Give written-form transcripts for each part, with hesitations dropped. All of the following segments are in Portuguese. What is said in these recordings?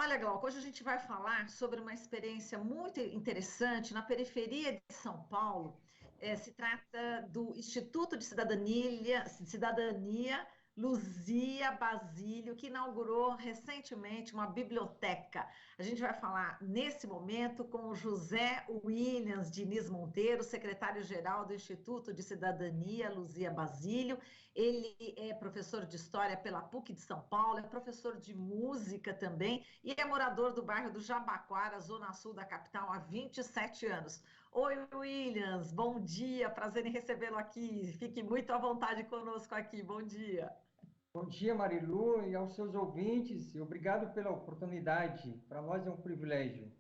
Olha, Glauco, hoje a gente vai falar sobre uma experiência muito interessante na periferia de São Paulo. Se trata do Instituto de Cidadania Luzia Basílio, que inaugurou recentemente uma biblioteca. A gente vai falar nesse momento com o José Williams Diniz Monteiro, secretário-geral do Instituto de Cidadania Luzia Basílio. Ele é professor de História pela PUC de São Paulo, é professor de música também e é morador do bairro do Jabaquara, zona sul da capital, há 27 anos. Oi, Williams, bom dia, prazer em recebê-lo aqui. Fique muito à vontade conosco aqui, bom dia. Bom dia, Marilu, e aos seus ouvintes. Obrigado pela oportunidade. Para nós é um privilégio.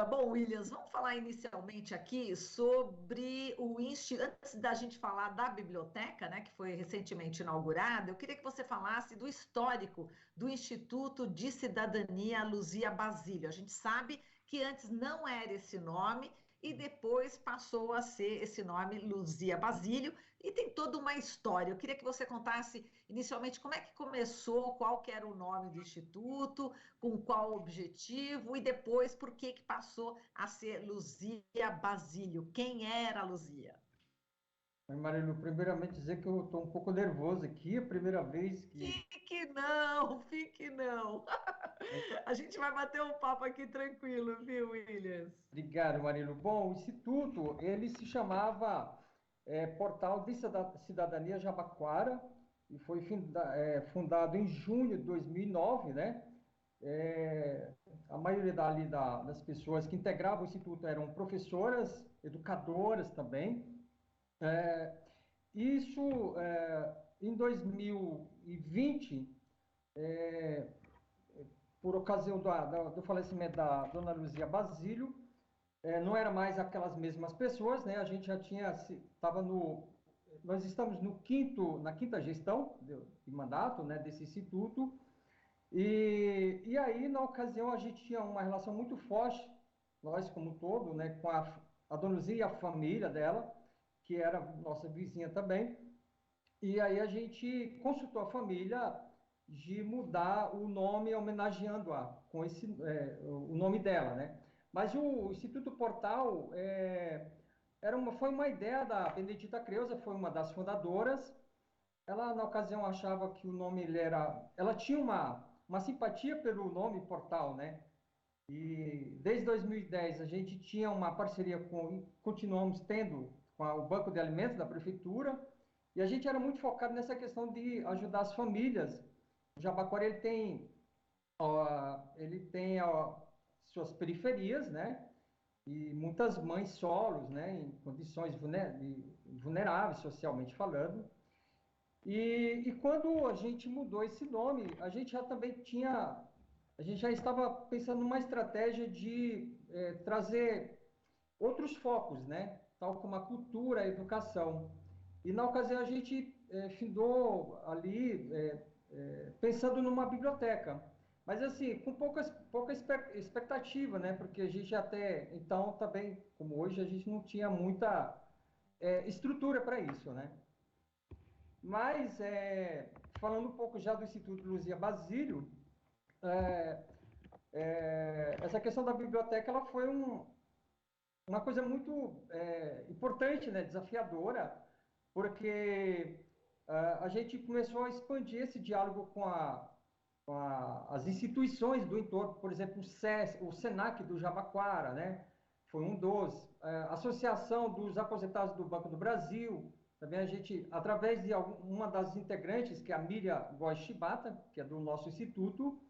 Bom, Williams, vamos falar inicialmente aqui sobre o Instituto. Antes da gente falar da biblioteca, né, que foi recentemente inaugurada, eu queria que você falasse do histórico do Instituto de Cidadania Luzia Basílio. A gente sabe que antes não era esse nome e depois passou a ser esse nome Luzia Basílio e tem toda uma história. Eu queria que você contasse inicialmente como é que começou, qual que era o nome do instituto, com qual objetivo e depois por que que passou a ser Luzia Basílio. Quem era a Luzia? Mas, Marilu, primeiramente dizer que eu estou um pouco nervoso aqui, é a primeira vez que... Fique não, fique não. A gente vai bater um papo aqui tranquilo, viu, Williams? Obrigado, Marilu. Bom, o Instituto, ele se chamava Portal de Cidadania Jabaquara e foi fundado em junho de 2009, né? A maioria das pessoas que integravam o Instituto eram professoras, educadoras também. É, Isso, em 2020, por ocasião do falecimento da dona Luzia Basílio, não era mais aquelas mesmas pessoas, né? A gente já tinha, estava no, nós estamos na quinta gestão de mandato, né, desse instituto, e aí, na ocasião, a gente tinha uma relação muito forte, nós como um todo, né, com a dona Luzia e a família dela, que era nossa vizinha também. E aí a gente consultou a família de mudar o nome homenageando-a com o nome dela, né? Mas o Instituto Portal foi uma ideia da Benedita Creuza, foi uma das fundadoras. Ela, na ocasião, achava que o nome ela tinha uma simpatia pelo nome Portal, né? E desde 2010 a gente tinha uma parceria continuamos tendo com o Banco de Alimentos da Prefeitura, e a gente era muito focado nessa questão de ajudar as famílias. O Jabaquara ele tem suas periferias, né? E muitas mães solos, né? Em condições vulneráveis socialmente falando. E quando a gente mudou esse nome, a gente já estava pensando numa estratégia de trazer outros focos, né? Tal como a cultura, a educação. E na ocasião a gente findou ali pensando numa biblioteca, mas assim com pouca expectativa, né? Porque a gente até então também, como hoje, a gente não tinha muita estrutura para isso, né? Mas falando um pouco já do Instituto Luzia Basílio, é, essa questão da biblioteca ela foi uma coisa muito importante, né, desafiadora, porque a gente começou a expandir esse diálogo com as instituições do entorno, por exemplo, o SENAC do Jabaquara, né, foi um dos, a Associação dos Aposentados do Banco do Brasil, também a gente, através de uma das integrantes, que é a Miriam Góes Shibata, que é do nosso instituto,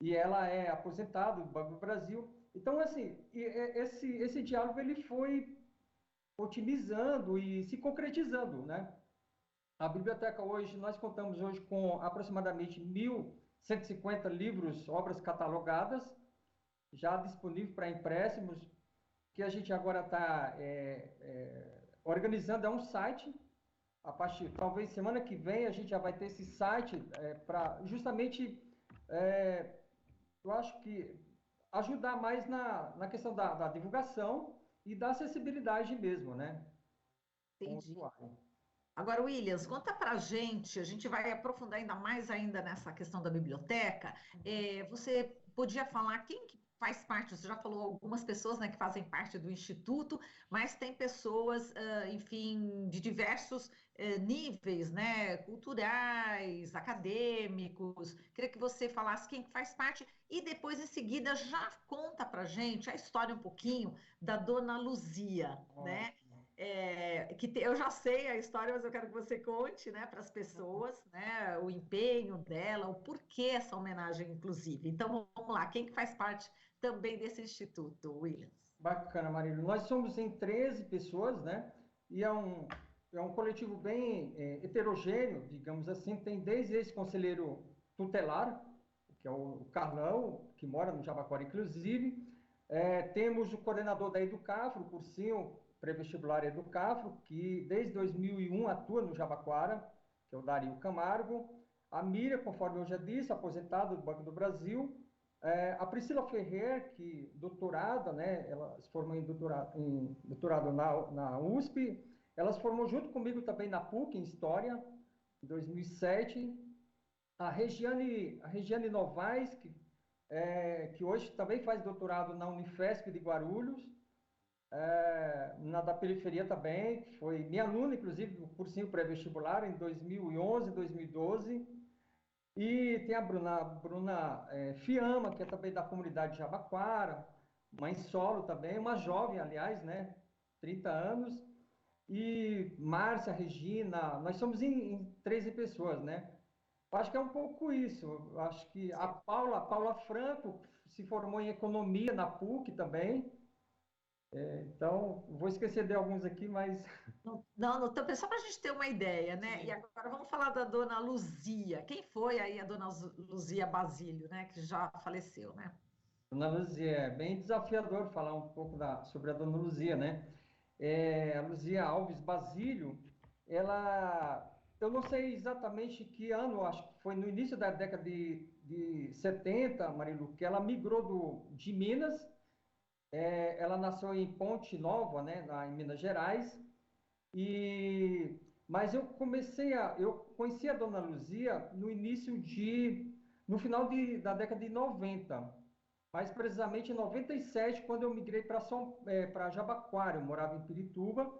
e ela é aposentada do Banco do Brasil. Então, assim, esse diálogo ele foi otimizando e se concretizando, né? A biblioteca hoje, nós contamos hoje com aproximadamente 1.150 livros, obras catalogadas, já disponíveis para empréstimos, que a gente agora está organizando, é um site, a partir, talvez semana que vem a gente já vai ter esse site para justamente, eu acho que ajudar mais na questão da divulgação e da acessibilidade mesmo, né? Com o Entendi. usuário. Agora, Williams, conta para a gente vai aprofundar ainda mais ainda nessa questão da biblioteca. Você podia falar quem que faz parte, você já falou algumas pessoas, né, que fazem parte do Instituto, mas tem pessoas, enfim, de diversos níveis, né, culturais, acadêmicos. Queria que você falasse quem que faz parte e depois, em seguida, já conta para a gente a história um pouquinho da Dona Luzia, né? Ótimo. Eu já sei a história, mas eu quero que você conte, né, para as pessoas, né, o empenho dela, o porquê essa homenagem, inclusive. Então, vamos lá, quem que faz parte também desse instituto, Williams? Bacana, Marília. Nós somos em 13 pessoas, né? E é um coletivo bem heterogêneo, digamos assim. Tem desde esse conselheiro tutelar, que é o Carlão, que mora no Jabaquara, inclusive. Temos o coordenador da Educafro, o cursinho pré-vestibular Educafro, que desde 2001 atua no Jabaquara, que é o Dario Camargo. A Miriam, conforme eu já disse, aposentada do Banco do Brasil. A Priscila Ferrer, que doutorada, né? Ela se formou em doutorado na USP. Ela se formou junto comigo também na PUC, em História, em 2007. A Regiane Novaes, que hoje também faz doutorado na Unifesp de Guarulhos, na da periferia também, foi minha aluna, inclusive, do cursinho pré-vestibular em 2011, 2012. E tem a Bruna Fiamma, que é também da comunidade Jabaquara, mãe solo também, uma jovem, aliás, né? 30 anos. E Márcia, Regina, nós somos em 13 pessoas, né? Eu acho que é um pouco isso. Eu acho que a Paula Franco, se formou em economia na PUC também. Então, vou esquecer de alguns aqui, mas. Não, não, só para a gente ter uma ideia, né? E Sim. agora vamos falar da Dona Luzia. Quem foi aí a Dona Luzia Basílio, né? Que já faleceu, né? Dona Luzia, é bem desafiador falar um pouco sobre a Dona Luzia, né? A Luzia Alves Basílio, ela, eu não sei exatamente que ano, acho que foi no início da década de 70, Marilu, que ela migrou de Minas. Ela nasceu em Ponte Nova, né, em Minas Gerais. Mas eu conheci a Dona Luzia no final da década de 90, mais precisamente em 97, quando eu migrei para Jabaquara. Eu morava em Pirituba.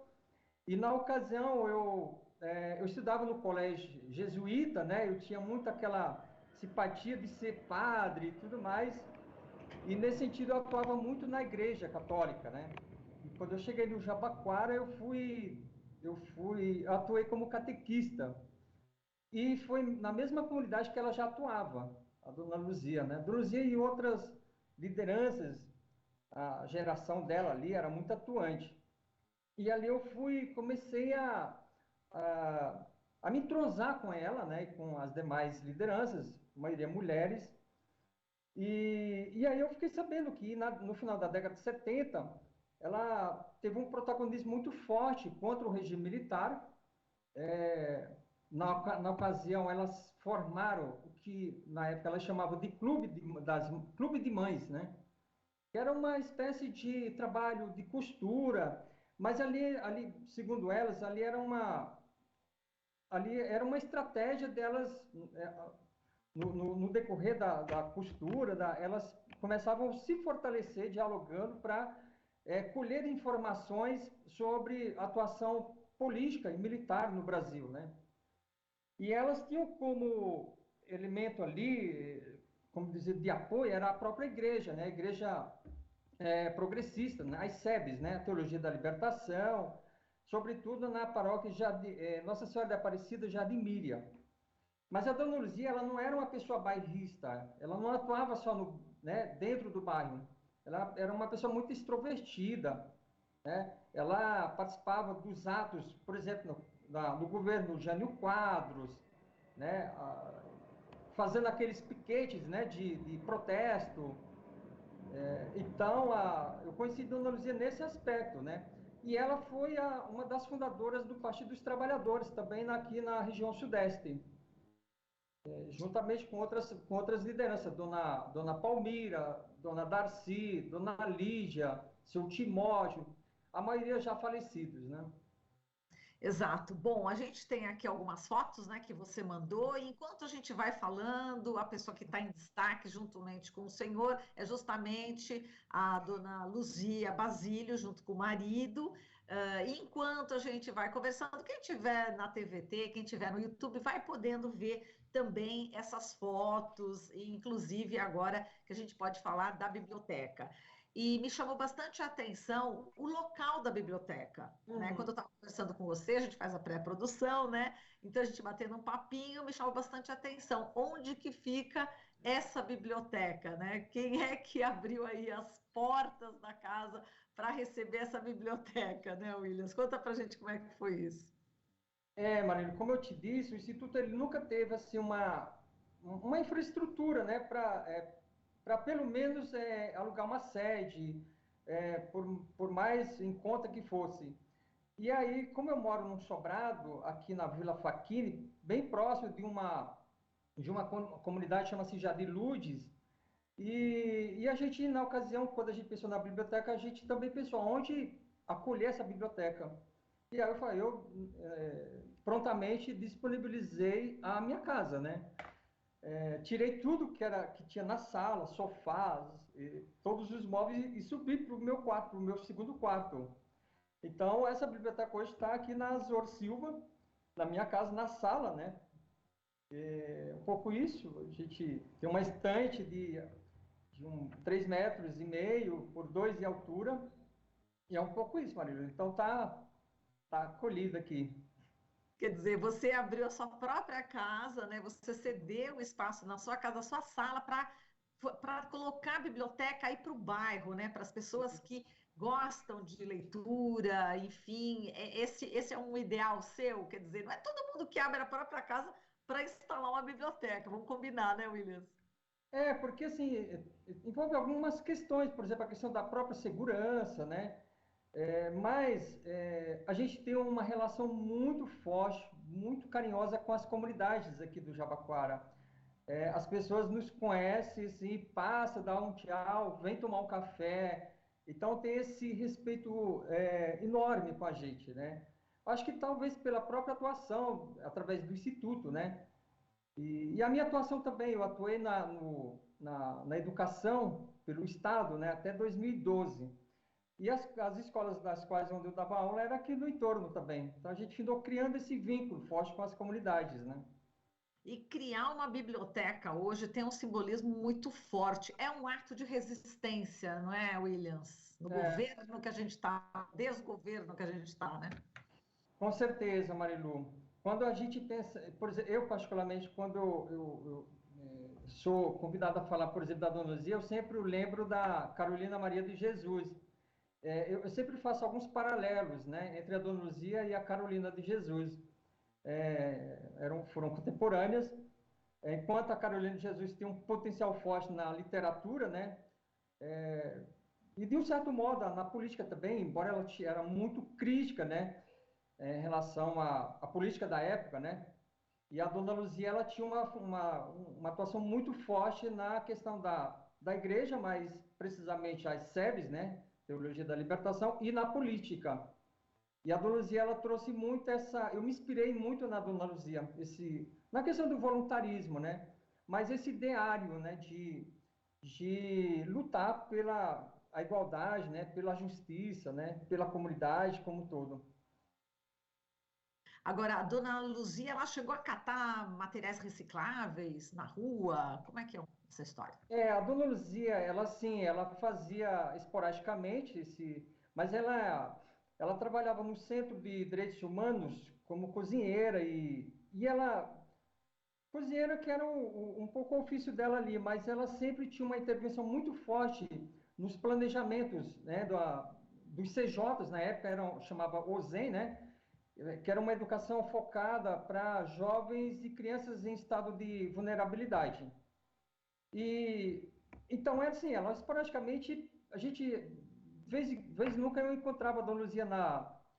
E na ocasião eu estudava no colégio jesuíta, né? Eu tinha muito aquela simpatia de ser padre e tudo mais. E nesse sentido eu atuava muito na igreja católica, né? E quando eu cheguei no Jabaquara, atuei como catequista. E foi na mesma comunidade que ela já atuava, a Dona Luzia, né? Dona Luzia e outras lideranças, a geração dela ali era muito atuante. E ali comecei a, a me entrosar com ela, né, e com as demais lideranças, a maioria mulheres. E aí eu fiquei sabendo que no final da década de 70, ela teve um protagonismo muito forte contra o regime militar. Na ocasião, elas formaram o que na época elas chamavam de clube de mães, né? Que era uma espécie de trabalho de costura, mas ali, segundo elas, ali era uma estratégia delas, no decorrer da costura, elas começavam a se fortalecer dialogando para colher informações sobre atuação política e militar no Brasil, né? E elas tinham como elemento ali, como dizer, de apoio, era a própria igreja, né? A igreja progressista, né? As SEBs, né? A Teologia da Libertação, sobretudo na paróquia Nossa Senhora da Aparecida, Jardim Miriam. Mas a Dona Luzia, ela não era uma pessoa bairrista, ela não atuava só né, dentro do bairro, ela era uma pessoa muito extrovertida, né? Ela participava dos atos, por exemplo, no governo Jânio Quadros, né? Fazendo aqueles piquetes, né, de protesto. Então, eu conheci Dona Luzia nesse aspecto, né? E ela foi uma das fundadoras do Partido dos Trabalhadores, também aqui na região sudeste, juntamente com outras lideranças, Dona Palmira, Dona Darcy, Dona Lígia, seu Timóteo, a maioria já falecidos, né? Exato. Bom, a gente tem aqui algumas fotos, né, que você mandou, e enquanto a gente vai falando, a pessoa que está em destaque juntamente com o senhor é justamente a dona Luzia Basílio, junto com o marido. E enquanto a gente vai conversando, quem tiver na TVT, quem tiver no YouTube, vai podendo ver também essas fotos, e inclusive agora que a gente pode falar da biblioteca. E me chamou bastante a atenção o local da biblioteca, né? Quando eu Uhum. estava conversando com você, a gente faz a pré-produção, né? Então a gente batendo um papinho, me chamou bastante a atenção. Onde que fica essa biblioteca, né? Quem é que abriu aí as portas da casa para receber essa biblioteca, né, Williams? Conta para a gente como é que foi isso. Marino, como eu te disse, o Instituto ele nunca teve assim uma infraestrutura, né, para pelo menos alugar uma sede, por mais em conta que fosse. E aí, como eu moro num sobrado aqui na Vila Faquini, bem próximo de uma comunidade que chama-se Jardim Ludes, e a gente, na ocasião, quando a gente pensou na biblioteca, a gente também pensou onde acolher essa biblioteca. E aí eu prontamente disponibilizei a minha casa, né? Tirei tudo que tinha na sala, sofás, todos os móveis e subi para o meu quarto, para o meu segundo quarto. Então, essa biblioteca hoje está aqui na Azor Silva, na minha casa, na sala, né? Um pouco isso, a gente tem uma estante de 3 metros e meio por 2 de altura, e é um pouco isso, Marília. Então, tá acolhido aqui. Quer dizer, você abriu a sua própria casa, né? Você cedeu o espaço na sua casa, a sua sala, para colocar a biblioteca aí para o bairro, né? Para as pessoas que gostam de leitura, enfim, esse é um ideal seu, quer dizer, não é todo mundo que abre a própria casa para instalar uma biblioteca, vamos combinar, né, Williams? Porque assim, envolve algumas questões, por exemplo, a questão da própria segurança, né? Mas a gente tem uma relação muito forte, muito carinhosa com as comunidades aqui do Jabaquara. As pessoas nos conhecem, assim, passa, dá um tchau, vem tomar um café. Então tem esse respeito enorme com a gente, né? Acho que talvez pela própria atuação, através do Instituto, né? E a minha atuação também, eu atuei na educação pelo Estado, né, até 2012. E as escolas das quais onde eu dava aula era aqui no entorno também. Então a gente andou criando esse vínculo forte com as comunidades, né? E criar uma biblioteca hoje tem um simbolismo muito forte. É um ato de resistência, não é, Williams? No É, governo que a gente está, desgoverno que a gente está, né? com certeza, Marilu. Quando a gente pensa, por exemplo, eu particularmente, quando eu sou convidado a falar, por exemplo, da Dona Luzia, eu sempre lembro da Carolina Maria de Jesus. Eu sempre faço alguns paralelos, né, entre a Dona Luzia e a Carolina de Jesus. Foram contemporâneas. Enquanto a Carolina de Jesus tem um potencial forte na literatura, né, e de um certo modo na política também, embora ela era muito crítica, né, em relação à política da época, né, e a Dona Luzia ela tinha uma atuação muito forte na questão da igreja, mais precisamente as SEBs, né, Teologia da Libertação, e na política. E a Dona Luzia, ela trouxe muito essa. Eu me inspirei muito na Dona Luzia, na questão do voluntarismo, né? Mas esse ideário, né, de lutar pela a igualdade, né, pela justiça, né, pela comunidade como um todo. Agora, a dona Luzia, ela chegou a catar materiais recicláveis na rua? Como é que é essa história? A Dona Luzia, ela sim, ela fazia esporadicamente mas ela trabalhava no Centro de Direitos Humanos como cozinheira e ela cozinheira que era um pouco o ofício dela ali, mas ela sempre tinha uma intervenção muito forte nos planejamentos, né, dos CJs, na época chamava OZEM, né, que era uma educação focada para jovens e crianças em estado de vulnerabilidade. E então é assim, ela esporadicamente, a gente, vez nunca eu encontrava a Dona Luzia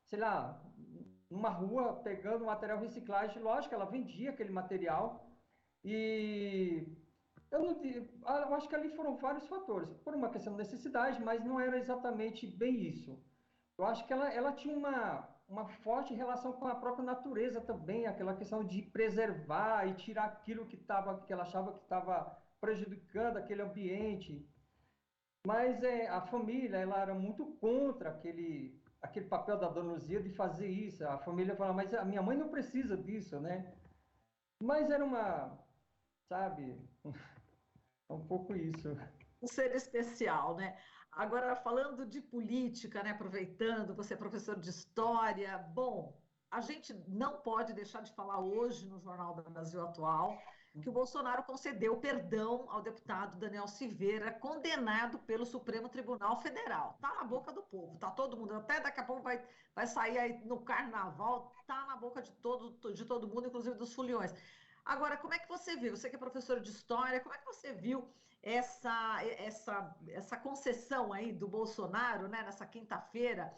sei lá, numa rua pegando material reciclagem, lógico, ela vendia aquele material e eu acho que ali foram vários fatores, por uma questão de necessidade, mas não era exatamente bem isso. Eu acho que ela tinha uma forte relação com a própria natureza também, aquela questão de preservar e tirar aquilo que ela achava que estava prejudicando aquele ambiente. Mas a família, ela era muito contra aquele papel da Dona Luzia de fazer isso. A família falava, mas a minha mãe não precisa disso, né? Mas era sabe, um pouco isso. Um ser especial, né? Agora, falando de política, né? Aproveitando, você é professor de história, bom, a gente não pode deixar de falar hoje no Jornal do Brasil Atual que o Bolsonaro concedeu perdão ao deputado Daniel Silveira, condenado pelo Supremo Tribunal Federal. Está na boca do povo, está todo mundo, até daqui a pouco vai sair aí no carnaval, está na boca de todo mundo, inclusive dos foliões. Agora, como é que você viu? Você que é professor de história, como é que você viu essa concessão aí do Bolsonaro, né, nessa quinta-feira,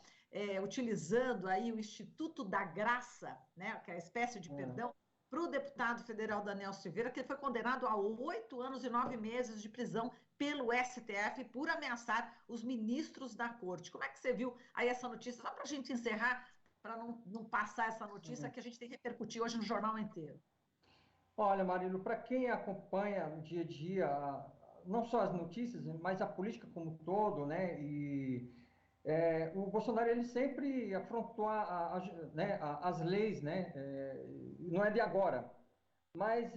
utilizando aí o Instituto da Graça, né, que é a espécie de perdão, para o deputado federal Daniel Silveira, que foi condenado a 8 anos e 9 meses de prisão pelo STF por ameaçar os ministros da corte. Como é que você viu aí essa notícia? Só para a gente encerrar, para não passar essa notícia que a gente tem que repercutir hoje no jornal inteiro. Olha, Marilo, para quem acompanha no dia a dia, não só as notícias, mas a política como um todo, né? O Bolsonaro ele sempre afrontou né, as leis, né? Não é de agora, mas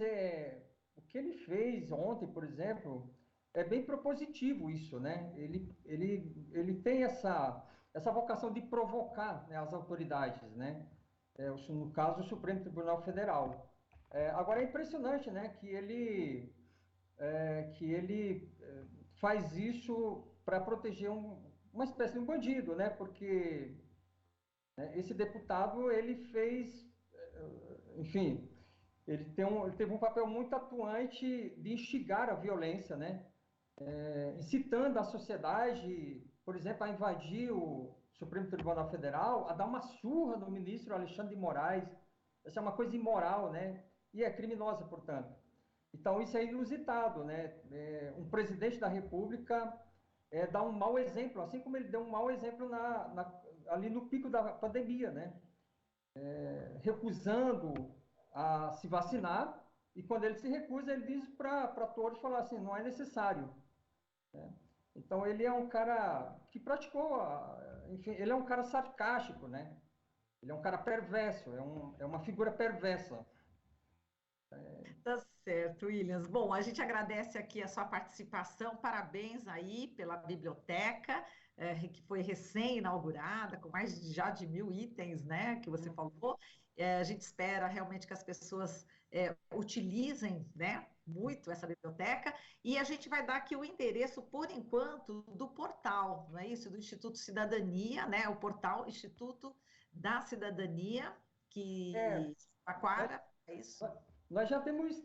o que ele fez ontem, por exemplo, é bem propositivo isso, né? Ele tem essa vocação de provocar, né, as autoridades, né? No caso, o Supremo Tribunal Federal. Agora é impressionante, né, que ele faz isso para proteger uma espécie de um bandido, né? Porque, né, esse deputado ele fez, enfim, ele teve um papel muito atuante de instigar a violência, né? Incitando a sociedade, por exemplo, a invadir o Supremo Tribunal Federal, a dar uma surra no ministro Alexandre de Moraes. Essa é uma coisa imoral, né? E é criminosa, portanto. Então, isso é inusitado, né? Um presidente da República dá um mau exemplo, assim como ele deu um mau exemplo ali no pico da pandemia, né? Recusando a se vacinar, e quando ele se recusa, ele diz para todos, falar assim, não é necessário. Né? Então, ele é um cara que praticou, enfim, ele é um cara sarcástico, né? Ele é um cara perverso, é uma figura perversa. Tá certo, Williams. Bom, a gente agradece aqui a sua participação, parabéns aí pela biblioteca, que foi recém-inaugurada, com mais já de 1.000 itens, né, que você falou. A gente espera realmente que as pessoas utilizem, né, muito essa biblioteca, e a gente vai dar aqui o endereço, por enquanto, do portal, não é isso? Do Instituto Cidadania, né, o portal Instituto da Cidadania, que Taquara, é isso? Nós já temos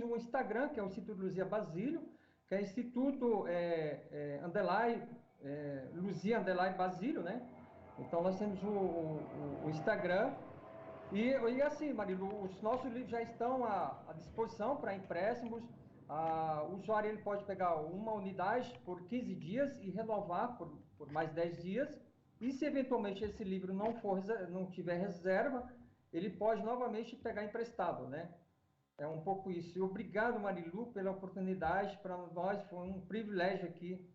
um Instagram, que é o Instituto Luzia Basílio, que é Instituto Luzia Basílio, né? Então, nós temos o Instagram. E assim, Marilu, os nossos livros já estão à disposição para empréstimos. O usuário ele pode pegar uma unidade por 15 dias e renovar por mais 10 dias. E se eventualmente esse livro não tiver reserva, ele pode novamente pegar emprestado, né? É um pouco isso. E obrigado, Marilu, pela oportunidade. Para nós foi um privilégio aqui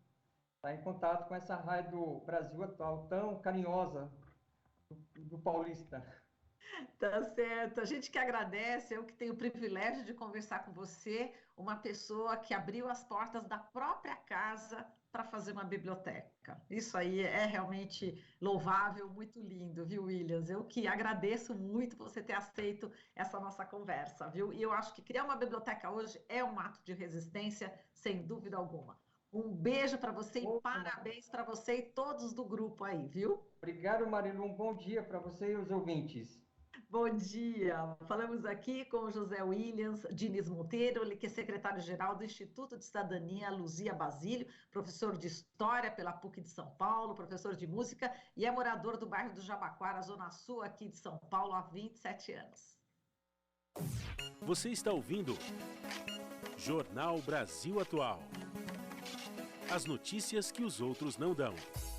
estar em contato com essa rádio Brasil Atual, tão carinhosa do paulista. Tá certo. A gente que agradece, eu que tenho o privilégio de conversar com você, uma pessoa que abriu as portas da própria casa para fazer uma biblioteca. Isso aí é realmente louvável, muito lindo, viu, Williams? Eu que agradeço muito você ter aceito essa nossa conversa, viu? E eu acho que criar uma biblioteca hoje é um ato de resistência, sem dúvida alguma. Um beijo para você e parabéns para você e todos do grupo aí, viu? Obrigado, Marilu. Um bom dia para você e os ouvintes. Bom dia! Falamos aqui com o José Williams Diniz Monteiro, ele que é secretário-geral do Instituto de Cidadania Luzia Basílio, professor de História pela PUC de São Paulo, professor de Música e é morador do bairro do Jabaquara, Zona Sul, aqui de São Paulo, há 27 anos. Você está ouvindo Jornal Brasil Atual. As notícias que os outros não dão.